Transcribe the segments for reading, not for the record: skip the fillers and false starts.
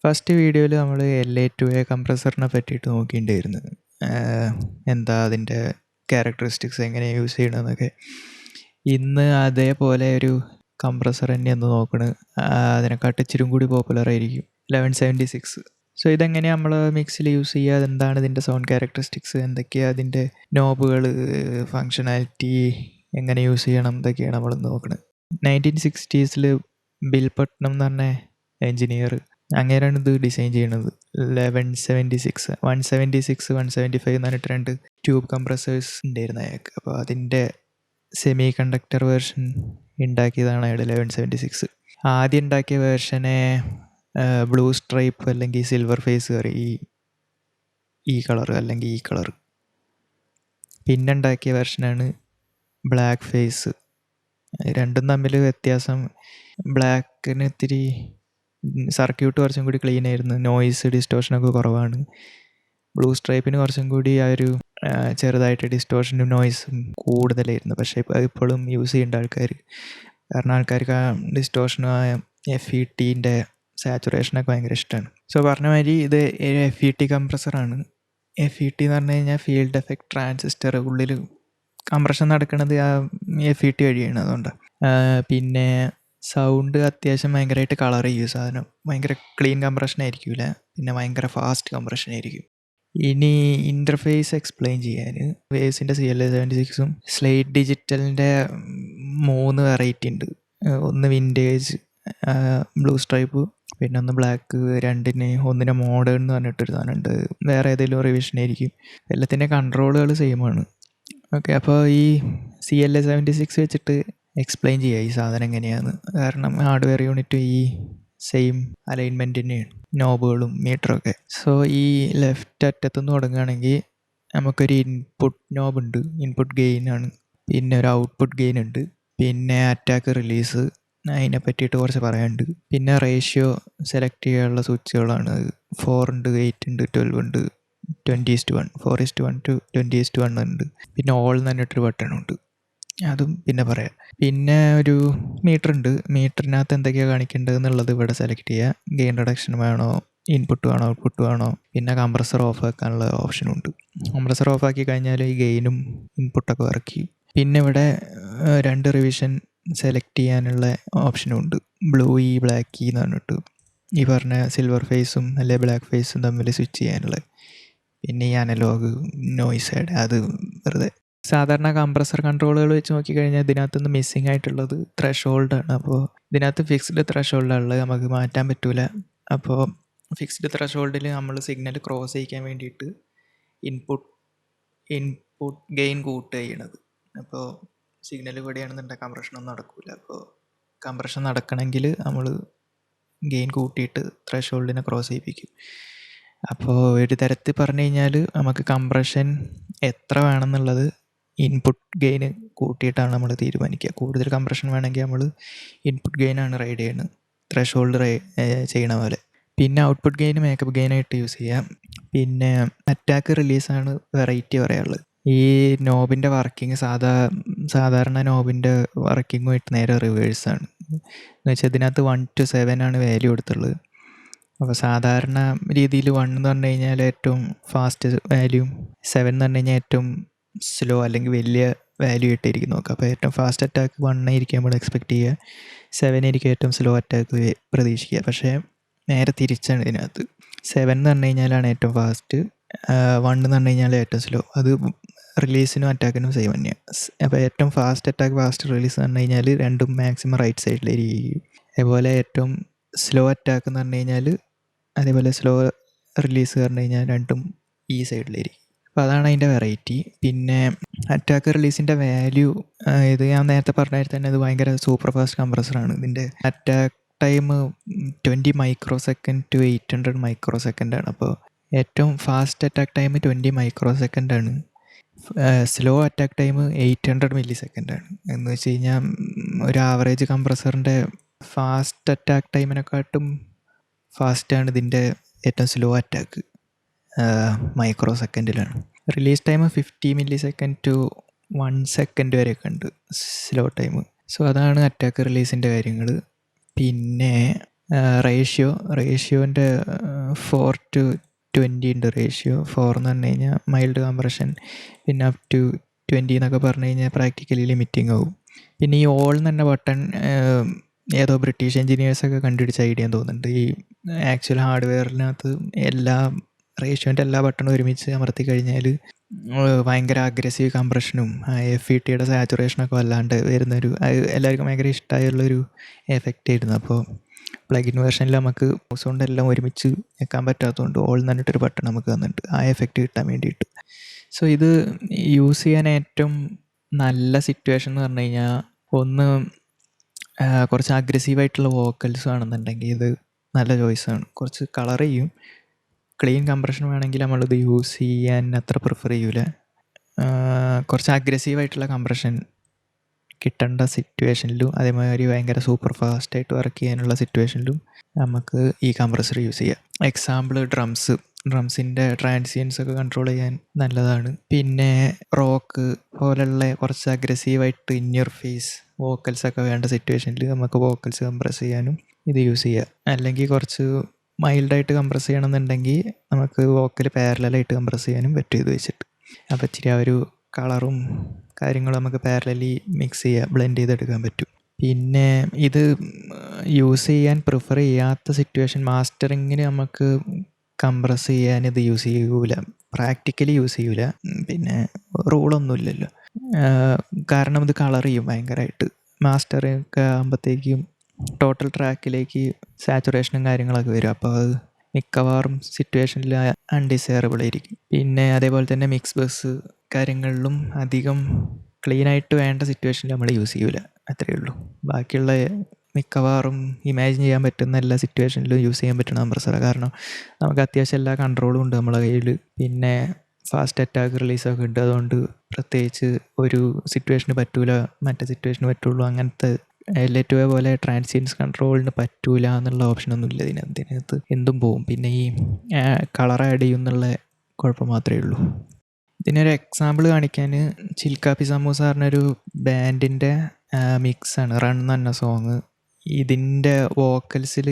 First വീഡിയോയിൽ നമ്മൾ LA2A കംപ്രസറിനെ പറ്റിയിട്ട് നോക്കിയിട്ടുണ്ടായിരുന്നു. എന്താ അതിൻ്റെ ക്യാരക്ടറിസ്റ്റിക്സ് എങ്ങനെ യൂസ് ചെയ്യണമെന്നൊക്കെ. ഇന്ന് അതേപോലെ ഒരു കംപ്രസർ തന്നെയാണ് നോക്കണത്. അതിനെക്കാട്ട് ഇച്ചിരി കൂടി പോപ്പുലർ ആയിരിക്കും 1176. സോ ഇതെങ്ങനെയാണ് നമ്മൾ മിക്സിൽ യൂസ് ചെയ്യുക, അതെന്താണ് ഇതിൻ്റെ സൗണ്ട് ക്യാരക്ടറിസ്റ്റിക്സ്, എന്തൊക്കെയാണ് അതിൻ്റെ നോബുകൾ, ഫങ്ഷനാലിറ്റി, എങ്ങനെ യൂസ് ചെയ്യണം, ഇതൊക്കെയാണ് നമ്മൾ നോക്കുന്നത്. 1960s ബിൽ പട്നം എന്ന് പറഞ്ഞ എൻജിനീയർ അങ്ങനെയാണ് ഇത് ഡിസൈൻ ചെയ്യണത്. 1176 175 എന്ന് പറഞ്ഞിട്ട് 2 ട്യൂബ് കംപ്രസേഴ്സ് ഉണ്ടായിരുന്നു അയാൾക്ക്. അപ്പോൾ അതിൻ്റെ സെമി കണ്ടക്ടർ വേർഷൻ ഉണ്ടാക്കിയതാണ് അയാൾ 1176. ആദ്യം ഉണ്ടാക്കിയ വേർഷനെ ബ്ലൂ സ്ട്രൈപ്പ് അല്ലെങ്കിൽ സിൽവർ ഫേസ് പറയും, ഈ കളർ അല്ലെങ്കിൽ ഈ കളർ. പിന്നെ ഉണ്ടാക്കിയ വേർഷനാണ് ബ്ലാക്ക് ഫേസ്. രണ്ടും തമ്മിൽ വ്യത്യാസം, ബ്ലാക്കിന് ഇത്തിരി സർക്യൂട്ട് കുറച്ചും കൂടി ക്ലീൻ ആയിരുന്നു, നോയ്സ് ഡിസ്റ്റോഷനൊക്കെ കുറവാണ്. ബ്ലൂ സ്ട്രൈപ്പിന് കുറച്ചും കൂടി ആ ഒരു ചെറുതായിട്ട് ഡിസ്റ്റോഷനും നോയ്സും കൂടുതലായിരുന്നു. പക്ഷേ ഇപ്പോഴും യൂസ് ചെയ്യേണ്ട ആൾക്കാർ, കാരണം ആൾക്കാർക്ക് ആ ഡിസ്റ്റോഷനും ആ FETൻ്റെ സാച്ചുറേഷനൊക്കെ ഭയങ്കര ഇഷ്ടമാണ്. സോ പറഞ്ഞ മാതിരി ഇത് FET കംപ്രസറാണ്. FET എന്ന് പറഞ്ഞു കഴിഞ്ഞാൽ ഫീൽഡ് എഫക്റ്റ് ട്രാൻസിസ്റ്റർ. ഉള്ളിൽ കംപ്രഷൻ നടക്കുന്നത് ആ FET വഴിയാണ്, അതുകൊണ്ടാണ്. പിന്നെ സൗണ്ട് അത്യാവശ്യം ഭയങ്കരമായിട്ട് കളർ ചെയ്യും സാധനം. ഭയങ്കര ക്ലീൻ കംപ്രഷൻ ആയിരിക്കില്ല, പിന്നെ ഭയങ്കര ഫാസ്റ്റ് കംപ്രഷൻ ആയിരിക്കും. ഇനി ഇൻ്റർഫേസ് എക്സ്പ്ലെയിൻ ചെയ്യാൻ, വേവ്സിൻ്റെ CLA76ഉം സ്ലേറ്റ് ഡിജിറ്റലിൻ്റെ 3 വെറൈറ്റി ഉണ്ട്. ഒന്ന് വിൻറ്റേജ് ബ്ലൂ സ്ട്രൈപ്പ്, പിന്നെ ഒന്ന് ബ്ലാക്ക്. ഒന്നിനെ മോഡേൺ എന്ന് പറഞ്ഞിട്ടൊരു സാധനമുണ്ട്. വേറെ ഏതെങ്കിലും റിവിഷൻ ആയിരിക്കും. എല്ലാത്തിൻ്റെ കൺട്രോളുകൾ സെയിമാണ്. ഓക്കെ, അപ്പോൾ ഈ CLA76 വെച്ചിട്ട് എക്സ്പ്ലെയിൻ ചെയ്യുക ഈ സാധനം എങ്ങനെയാണ്. കാരണം ഹാർഡ്വെയർ യൂണിറ്റും ഈ സെയിം അലൈൻമെൻറ്റ് തന്നെയാണ്, നോബുകളും മീറ്ററൊക്കെ. സോ ഈ ലെഫ്റ്റ് അറ്റത്തുനിന്ന് തുടങ്ങുകയാണെങ്കിൽ നമുക്കൊരു ഇൻപുട്ട് നോബ് ഉണ്ട്, ഇൻപുട്ട് ഗെയിൻ ആണ്. പിന്നെ ഒരു ഔട്ട്പുട്ട് ഗെയിൻ ഉണ്ട്. പിന്നെ അറ്റാക്ക് റിലീസ്, അതിനെ പറ്റിയിട്ട് കുറച്ച് പറയാനുണ്ട്. പിന്നെ റേഷ്യോ സെലക്ട് ചെയ്യാനുള്ള സ്വിച്ചുകളാണ്. 4 ഉണ്ട്, 8 ഉണ്ട്, 12 ഉണ്ട്, 20:1, 4:1 to 20:1 ഉണ്ട്. പിന്നെ ഓൾ എന്ന് പറഞ്ഞിട്ടൊരു ബട്ടണുണ്ട്, അതും പിന്നെ പറയാം. പിന്നെ ഒരു മീറ്റർ ഉണ്ട്. മീറ്ററിനകത്ത് എന്തൊക്കെയാണ് കാണിക്കേണ്ടത് എന്നുള്ളത് ഇവിടെ സെലക്ട് ചെയ്യുക. ഗെയിൻ റിഡക്ഷൻ വേണോ, ഇൻപുട്ട് വേണോ, ഔട്ട്പുട്ട് വേണോ. പിന്നെ കംപ്രസർ ഓഫ് ആക്കാനുള്ള ഓപ്ഷനുണ്ട്. കംപ്രസർ ഓഫ് ആക്കി കഴിഞ്ഞാൽ ഈ ഗെയിനും ഇൻപുട്ടൊക്കെ വർക്ക് ചെയ്യും. പിന്നെ ഇവിടെ 2 റിവിഷൻ സെലക്ട് ചെയ്യാനുള്ള ഓപ്ഷനും ഉണ്ട്, ബ്ലൂ ഇ, ബ്ലാക്ക് ഇ എന്ന് പറഞ്ഞിട്ട്. ഈ പറഞ്ഞ സിൽവർ ഫേസും അല്ലെ ബ്ലാക്ക് ഫേസും തമ്മിൽ സ്വിച്ച് ചെയ്യാനുള്ള. പിന്നെ ഈ അനലോഗ് നോയ്സ് ആഡ്, അത് വെറുതെ. സാധാരണ കംപ്രസർ കൺട്രോളുകൾ വെച്ച് നോക്കിക്കഴിഞ്ഞാൽ ഇതിനകത്തുനിന്ന് മിസ്സിങ് ആയിട്ടുള്ളത് ത്രെഷോൾഡാണ്. അപ്പോൾ ഇതിനകത്ത് ഫിക്സ്ഡ് ത്രെഷോൾഡാണുള്ളത്, നമുക്ക് മാറ്റാൻ പറ്റില്ല. അപ്പോൾ ഫിക്സ്ഡ് ത്രെഷോൾഡിൽ നമ്മൾ സിഗ്നൽ ക്രോസ് ചെയ്യിക്കാൻ വേണ്ടിയിട്ട് ഇൻപുട്ട് ഗെയിൻ കൂട്ടുക ചെയ്യണത്. അപ്പോൾ സിഗ്നൽ ഇവിടെയാണെന്നുണ്ടെങ്കിൽ കംപ്രഷനൊന്നും നടക്കില്ല. അപ്പോൾ കംപ്രഷൻ നടക്കണമെങ്കിൽ നമ്മൾ ഗെയിൻ കൂട്ടിയിട്ട് ത്രെഷോൾഡിനെ ക്രോസ് ചെയ്യിപ്പിക്കും. അപ്പോൾ ഒരു തരത്തിൽ പറഞ്ഞു കഴിഞ്ഞാൽ നമുക്ക് കംപ്രഷൻ എത്ര വേണമെന്നുള്ളത് ഇൻപുട്ട് ഗെയിന് കൂട്ടിയിട്ടാണ് നമ്മൾ തീരുമാനിക്കുക. കൂടുതൽ കംപ്രഷൻ വേണമെങ്കിൽ നമ്മൾ ഇൻപുട്ട് ഗെയിനാണ് റൈഡ് ചെയ്യുന്നത്, ത്രെഷോൾഡ് ചെയ്യണ പോലെ. പിന്നെ ഔട്ട്പുട്ട് ഗെയിന് മേക്കപ്പ് ഗെയിനായിട്ട് യൂസ് ചെയ്യാം. പിന്നെ അറ്റാക്ക് റിലീസാണ് വെറൈറ്റി പറയാനുള്ളത്. ഈ നോബിൻ്റെ വർക്കിംഗ് സാധാരണ നോബിൻ്റെ വർക്കിങ്ങുമായിട്ട് നേരെ റിവേഴ്സാണ്. എന്ന് വെച്ചാൽ ഇതിനകത്ത് 1 to 7 ആണ് വാല്യൂ കൊടുത്തുള്ളത്. അപ്പോൾ സാധാരണ രീതിയിൽ 1 എന്ന് പറഞ്ഞു കഴിഞ്ഞാൽ ഏറ്റവും ഫാസ്റ്റ് വാല്യൂ, 7 എന്ന് പറഞ്ഞു കഴിഞ്ഞാൽ ഏറ്റവും സ്ലോ അല്ലെങ്കിൽ വലിയ വാല്യൂ ആയിട്ടായിരിക്കും നോക്കുക. അപ്പോൾ ഏറ്റവും ഫാസ്റ്റ് അറ്റാക്ക് 1 ആയിരിക്കും നമ്മൾ എക്സ്പെക്റ്റ് ചെയ്യുക, 7 ആയിരിക്കും ഏറ്റവും സ്ലോ അറ്റാക്ക് പ്രതീക്ഷിക്കുക. പക്ഷേ നേരെ തിരിച്ചാണ് ഇതിനകത്ത്. 7 എന്ന് പറഞ്ഞു കഴിഞ്ഞാലാണ് ഏറ്റവും ഫാസ്റ്റ്, 1 എന്ന് പറഞ്ഞു കഴിഞ്ഞാൽ ഏറ്റവും സ്ലോ. അത് റിലീസിനും അറ്റാക്കിനും സെയിം തന്നെയാണ്. അപ്പോൾ ഏറ്റവും ഫാസ്റ്റ് അറ്റാക്ക്, ഫാസ്റ്റ് റിലീസ് എന്ന് പറഞ്ഞു കഴിഞ്ഞാൽ രണ്ടും മാക്സിമം റൈറ്റ് സൈഡിലായിരിക്കും. അതുപോലെ ഏറ്റവും സ്ലോ അറ്റാക്ക് എന്ന് പറഞ്ഞു കഴിഞ്ഞാൽ, അതേപോലെ സ്ലോ റിലീസ് പറഞ്ഞു കഴിഞ്ഞാൽ രണ്ടും ഈ സൈഡിലായിരിക്കും. അപ്പോൾ അതാണ് അതിൻ്റെ വെറൈറ്റി. പിന്നെ അറ്റാക്ക് റിലീസിൻ്റെ വാല്യൂ, ഇത് ഞാൻ നേരത്തെ പറഞ്ഞാൽ തന്നെ ഇത് ഭയങ്കര സൂപ്പർ ഫാസ്റ്റ് കംപ്രസറാണ്. ഇതിൻ്റെ attack time 20 micro second to 800 micro സെക്കൻഡാണ്. അപ്പോൾ ഏറ്റവും ഫാസ്റ്റ് അറ്റാക്ക് ടൈം 20 മൈക്രോ സെക്കൻഡാണ്. സ്ലോ അറ്റാക്ക് ടൈം 800 മില്ലി സെക്കൻഡാണ്. എന്ന് വെച്ച് കഴിഞ്ഞാൽ ഒരു ആവറേജ് കംപ്രസറിൻ്റെ ഫാസ്റ്റ് അറ്റാക്ക് ടൈമിനെക്കാട്ടും ഫാസ്റ്റാണ് ഇതിൻ്റെ ഏറ്റവും സ്ലോ അറ്റാക്ക്, മൈക്രോ സെക്കൻഡിലാണ്. Release time 50 milli second to 1 second വരെയൊക്കെ ഉണ്ട് സ്ലോ ടൈം. സോ അതാണ് അറ്റാക്ക് റിലീസിൻ്റെ കാര്യങ്ങൾ. പിന്നെ റേഷ്യോൻ്റെ 4:20 ഉണ്ട് റേഷ്യോ. 4 എന്ന് പറഞ്ഞു കഴിഞ്ഞാൽ മൈൽഡ് കംപ്രഷൻ, പിന്നെ അപ് ടു 20 എന്നൊക്കെ പറഞ്ഞു കഴിഞ്ഞാൽ പ്രാക്ടിക്കലി ലിമിറ്റിംഗ് ആവും. പിന്നെ ഈ ഓൾ എന്ന് തന്നെ ബട്ടൺ ഏതോ ബ്രിട്ടീഷ് എൻജിനീയേഴ്സൊക്കെ കണ്ടുപിടിച്ച ഐഡിയ എന്ന് തോന്നുന്നുണ്ട്. ഈ ആക്ച്വൽ ഹാർഡ്വെയറിനകത്ത് റേഷ്യോൻ്റെ എല്ലാ ബട്ടണും ഒരുമിച്ച് അമർത്തി കഴിഞ്ഞാൽ ഭയങ്കര അഗ്രസീവ് കംപ്രഷനും FETയുടെ സാച്ചുറേഷനൊക്കെ വല്ലാണ്ട് വരുന്നൊരു, എല്ലാവർക്കും ഭയങ്കര ഇഷ്ടമായുള്ളൊരു എഫക്റ്റ് ആയിരുന്നു. അപ്പോൾ പ്ലഗിൻ വേർഷനിൽ നമുക്ക് മൗസ് കൊണ്ടെല്ലാം ഒരുമിച്ച് വെക്കാൻ പറ്റാത്തതുകൊണ്ട് ഓൾ എന്ന് പറഞ്ഞിട്ടൊരു ബട്ടൺ നമുക്ക് തന്നിട്ടുണ്ട് ആ എഫക്റ്റ് കിട്ടാൻ വേണ്ടിയിട്ട്. സോ ഇത് യൂസ് ചെയ്യാൻ ഏറ്റവും നല്ല സിറ്റുവേഷൻ എന്ന് പറഞ്ഞു കഴിഞ്ഞാൽ, ഒന്ന് കുറച്ച് അഗ്രസീവായിട്ടുള്ള വോക്കൽസ് ആണെന്നുണ്ടെങ്കിൽ ഇത് നല്ല ചോയ്സാണ്. കുറച്ച് കളർ ചെയ്യും. ക്ലീൻ കംപ്രഷൻ വേണമെങ്കിൽ നമ്മളിത് യൂസ് ചെയ്യാൻ അത്ര പ്രിഫർ ചെയ്യൂല. കുറച്ച് അഗ്രസീവായിട്ടുള്ള കംപ്രഷൻ കിട്ടേണ്ട സിറ്റുവേഷനിലും അതേമാതിരി ഭയങ്കര സൂപ്പർ ഫാസ്റ്റായിട്ട് വർക്ക് ചെയ്യാനുള്ള സിറ്റുവേഷനിലും നമുക്ക് ഈ കംപ്രസർ യൂസ് ചെയ്യാം. എക്സാമ്പിൾ ഡ്രംസിൻ്റെ ട്രാൻസിയൻസ് ഒക്കെ കൺട്രോൾ ചെയ്യാൻ നല്ലതാണ്. പിന്നെ റോക്ക് പോലുള്ള കുറച്ച് അഗ്രസീവായിട്ട് ഇന്നർ ഫേസ് വോക്കൽസൊക്കെ വേണ്ട സിറ്റുവേഷനിൽ നമുക്ക് വോക്കൽസ് കംപ്രസ് ചെയ്യാനും ഇത് യൂസ് ചെയ്യാം. അല്ലെങ്കിൽ കുറച്ച് മൈൽഡായിട്ട് കംപ്രസ് ചെയ്യണമെന്നുണ്ടെങ്കിൽ നമുക്ക് വോക്കൽ പാരലായിട്ട് കംപ്രസ് ചെയ്യാനും പറ്റും ഇത് വെച്ചിട്ട്. അപ്പോൾ ഇച്ചിരി ആ ഒരു കളറും കാര്യങ്ങളും നമുക്ക് പാരലലി മിക്സ് ചെയ്യുക, ബ്ലെൻഡ് ചെയ്തെടുക്കാൻ പറ്റും. പിന്നെ ഇത് യൂസ് ചെയ്യാൻ പ്രിഫർ ചെയ്യാത്ത സിറ്റുവേഷൻ, മാസ്റ്ററിങ്ങിന് നമുക്ക് കംപ്രസ് ചെയ്യാൻ ഇത് യൂസ് ചെയ്യൂല, പ്രാക്ടിക്കലി യൂസ് ചെയ്യൂല. പിന്നെ റൂളൊന്നുമില്ലല്ലോ, കാരണം ഇത് കളർ ചെയ്യും ഭയങ്കരമായിട്ട്. മാസ്റ്ററൊക്കെ ആകുമ്പോഴത്തേക്കും ടോട്ടൽ ട്രാക്കിലേക്ക് സാച്ചുറേഷനും കാര്യങ്ങളൊക്കെ വരും. അപ്പോൾ അത് മിക്കവാറും സിറ്റുവേഷനിൽ അൺഡിസയറബിൾ ആയിരിക്കും. പിന്നെ അതേപോലെ തന്നെ മിക്സ് ബസ് കാര്യങ്ങളിലും അധികം ക്ലീനായിട്ട് വേണ്ട സിറ്റുവേഷനിൽ നമ്മൾ യൂസ് ചെയ്യൂല, അത്രയേ ഉള്ളൂ. ബാക്കിയുള്ള മിക്കവാറും ഇമാജിൻ ചെയ്യാൻ പറ്റുന്ന എല്ലാ സിറ്റുവേഷനിലും യൂസ് ചെയ്യാൻ പറ്റുന്ന കംപ്രസറാണ്. കാരണം നമുക്ക് അത്യാവശ്യം എല്ലാ കൺട്രോളും ഉണ്ട് നമ്മളെ കയ്യിൽ. പിന്നെ ഫാസ്റ്റ് അറ്റാക്ക് റിലീസൊക്കെ ഉണ്ട്. അതുകൊണ്ട് പ്രത്യേകിച്ച് ഒരു സിറ്റുവേഷന് പറ്റൂല മറ്റേ സിറ്റുവേഷന് പറ്റുള്ളൂ, അങ്ങനത്തെ LA2A പോലെ ട്രാൻസിയൻസ് കൺട്രോളിന് പറ്റൂല എന്നുള്ള ഓപ്ഷനൊന്നും ഇല്ല ഇതിനകത്ത്. എന്തും പോവും. പിന്നെ ഈ കളർ ആഡ് ചെയ്യുന്നുള്ള കുഴപ്പം മാത്രമേ ഉള്ളൂ. ഇതിനൊരു എക്സാമ്പിൾ കാണിക്കാൻ ചിൽക്കാപ്പി സമൂസ പറഞ്ഞൊരു ബാൻഡിൻ്റെ മിക്സാണ് റൺ എന്ന് പറഞ്ഞ സോങ്. ഇതിൻ്റെ വോക്കൽസിൽ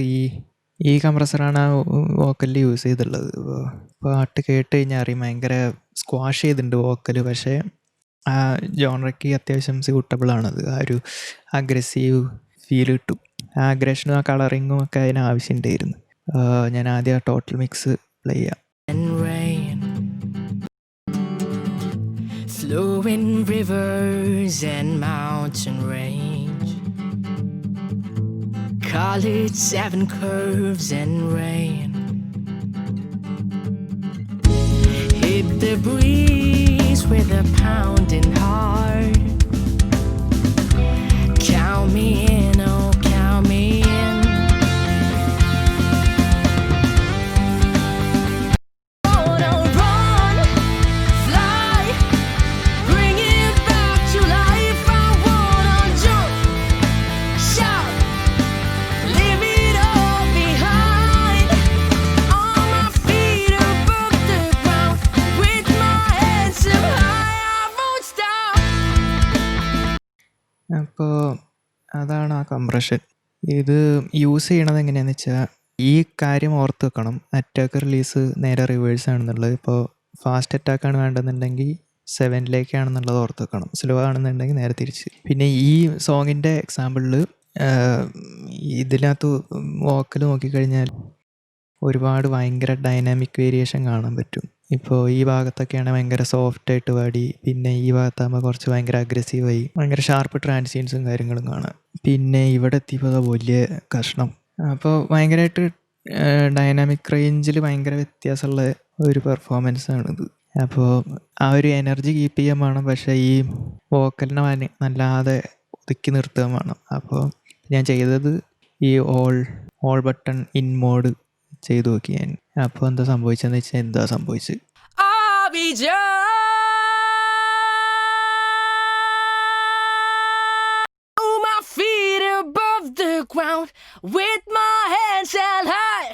ഈ കംപ്രസറാണ് ആ വോക്കലിൽ യൂസ് ചെയ്തിട്ടുള്ളത്. പാട്ട് കേട്ട് കഴിഞ്ഞാൽ അറിയും ഭയങ്കര സ്ക്വാഷ് ചെയ്തിട്ടുണ്ട് വോക്കൽ. പക്ഷേ ആ ജോണറയ്ക്ക് അത്യാവശ്യം സ്യൂട്ടബിൾ ആണത്. ആ ഒരു അഗ്രസീവ് ഫീൽ കിട്ടും. ആ അഗ്രഷനും ആ കളറിങ്ങും ഒക്കെ അതിന് ആവശ്യമുണ്ടായിരുന്നു. ഞാൻ ആദ്യം ആ ടോട്ടൽ മിക്സ് പ്ലേ ചെയ്യാം. Flowing rivers and mountain range, call it 7 curves and rain. Hit the breeze with a pounding heart. Count me in, oh count me in. അപ്പോൾ അതാണ് ആ കംപ്രഷൻ. ഇത് യൂസ് ചെയ്യണത് എങ്ങനെയാണെന്ന് വെച്ചാൽ, ഈ കാര്യം ഓർത്ത് വെക്കണം. അറ്റാക്ക് റിലീസ് നേരെ റിവേഴ്സ് ആണെന്നുള്ളത്. ഇപ്പോൾ ഫാസ്റ്റ് അറ്റാക്കാണ് വേണ്ടെന്നുണ്ടെങ്കിൽ 7ലേക്കാണെന്നുള്ളത് ഓർത്ത് വെക്കണം. സ്ലോ ആണെന്നുണ്ടെങ്കിൽ നേരെ തിരിച്ച്. പിന്നെ ഈ സോങ്ങിൻ്റെ എക്സാമ്പിളിൽ ഇതിനകത്ത് വോക്കൽ നോക്കിക്കഴിഞ്ഞാൽ ഒരുപാട് ഭയങ്കര ഡൈനാമിക് വേരിയേഷൻ കാണാൻ പറ്റും. ഇപ്പോൾ ഈ ഭാഗത്തൊക്കെയാണ് ഭയങ്കര സോഫ്റ്റായിട്ട് പാടി, പിന്നെ ഈ ഭാഗത്താകുമ്പോൾ കുറച്ച് ഭയങ്കര അഗ്രസീവായി ഭയങ്കര ഷാർപ്പ് ട്രാൻസിയൻസും കാര്യങ്ങളും കാണാം. പിന്നെ ഇവിടെ എത്തിയപ്പോൾ വലിയ കഷ്ണം. അപ്പോൾ ഭയങ്കരമായിട്ട് ഡൈനാമിക് റേഞ്ചിൽ ഭയങ്കര വ്യത്യാസമുള്ള ഒരു പെർഫോമൻസാണിത്. അപ്പോൾ ആ ഒരു എനർജി കീപ്പ് ചെയ്യാൻ വേണം, പക്ഷേ ഈ വോക്കലിനെ നല്ലാതെ ഒതുക്കി നിർത്താൻ വേണം. അപ്പോൾ ഞാൻ ചെയ്തത് ഈ ഓൾ ബട്ടൺ ഇൻ മോഡ് ചെയ്തു നോക്കി ഞാൻ. അപ്പോൾ എന്താ സംഭവിച്ചതെന്ന് വെച്ചാൽ സംഭവിച്ചത് My feet above the ground with my hands held high.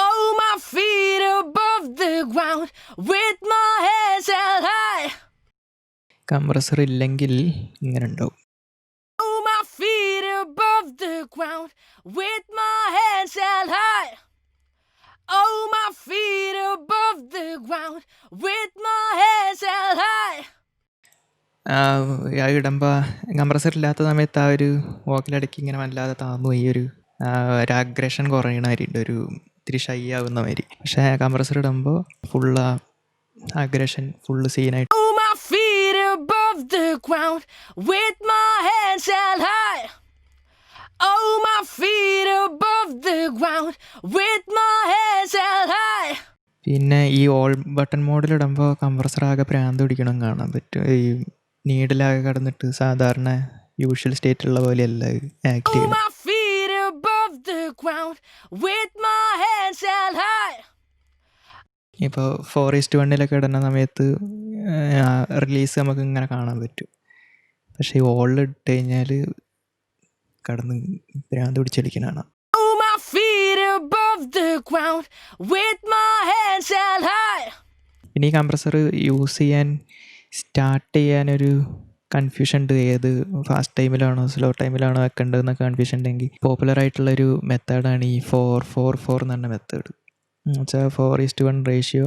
Oh, my feet above the ground with my hands held high. Compressor ഇല്ലെങ്കിൽ ഇങ്ങനെ ഉണ്ടാവും. Oh, my feet above the ground with my hands held high. Oh, my feet above the ground with my hands held high. ഇടുമ്പോൾ compressor ഇല്ലാത്ത സമയത്ത് ആ ഒരു വോക്കലടക്കി ഇങ്ങനെ വല്ലാതെ താന്നു പോയി ഒരു അഗ്രഷൻ കുറയണ മാതിരിയുണ്ട്, ഒരു ഇത്തിരി ഷൈ ആവുന്ന മാതിരി. പക്ഷേ കംപ്രസർ ഇടുമ്പോൾ ഫുള്ള് അഗ്രഷൻ ഫുള്ള് സീനായിട്ട്. Oh, my feet above the ground with my hands held high. Oh, my feet above the ground with my hands held high. പിന്നെ ഈ ഓൾ ബട്ടൺ മോഡിലിടുമ്പോൾ കംപ്രസർ ആകെ പ്രാന്ത് പിടിക്കണം കാണാൻ പറ്റും. ഈ നീഡിലാകെ കടന്നിട്ട് സാധാരണ യൂഷ്വൽ സ്റ്റേറ്റുള്ള പോലെയല്ല ആക്ട് Oh, ചെയ്യണം. my feet above the ground with my hands held high. ഇപ്പോൾ 4:1 ഇടുന്ന സമയത്ത് റിലീസ് നമുക്ക് ഇങ്ങനെ കാണാൻ പറ്റും. പക്ഷേ ഈ ഓളിൽ ഇട്ട് കഴിഞ്ഞാൽ കടന്ന് ഭ്രാന്ത് പിടിച്ചടിക്കണതാണ്. Oh, my feet above the ground with my hands held high. പിന്നെ ഈ കംപ്രസർ യൂസ് ചെയ്യാൻ സ്റ്റാർട്ട് ചെയ്യാനൊരു കൺഫ്യൂഷൻ ഉണ്ട്, ഏത് ഫാസ്റ്റ് ടൈമിലാണോ സ്ലോ ടൈമിലാണോ വെക്കേണ്ടതെന്നൊക്കെ കൺഫ്യൂഷൻ ഉണ്ടെങ്കിൽ പോപ്പുലറായിട്ടുള്ളൊരു മെത്തേഡാണ് ഈ 4-4-4 എന്ന് പറഞ്ഞ മെത്തേഡ്. എന്നുവെച്ചാൽ 4:1 റേഷ്യോ,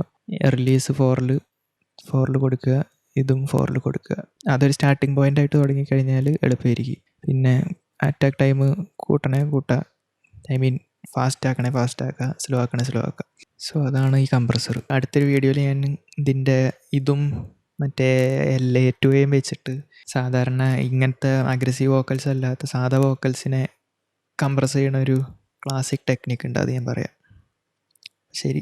റിലീസ് 4-ൽ കൊടുക്കുക, ഇതും 4-ൽ കൊടുക്കുക. അതൊരു സ്റ്റാർട്ടിങ് പോയിൻ്റായിട്ട് തുടങ്ങിക്കഴിഞ്ഞാൽ എളുപ്പമായിരിക്കും. പിന്നെ അറ്റാക്ക് ടൈം കൂട്ടുക, ഐ മീൻ ഫാസ്റ്റ് ആക്കുക, സ്ലോ ആക്കുക. സോ അതാണ് ഈ കംപ്രസർ. അടുത്തൊരു വീഡിയോയിൽ ഞാൻ ഇതിൻ്റെ ഇതും മറ്റേ LA2A വെച്ചിട്ട് സാധാരണ ഇങ്ങനത്തെ അഗ്രസീവ് വോക്കൽസ് അല്ലാത്ത സാധാ വോക്കൽസിനെ കംപ്രസ് ചെയ്യണ ഒരു ക്ലാസിക് ടെക്നിക്ക് ഉണ്ട്, അത് ഞാൻ പറയാം. ശരി.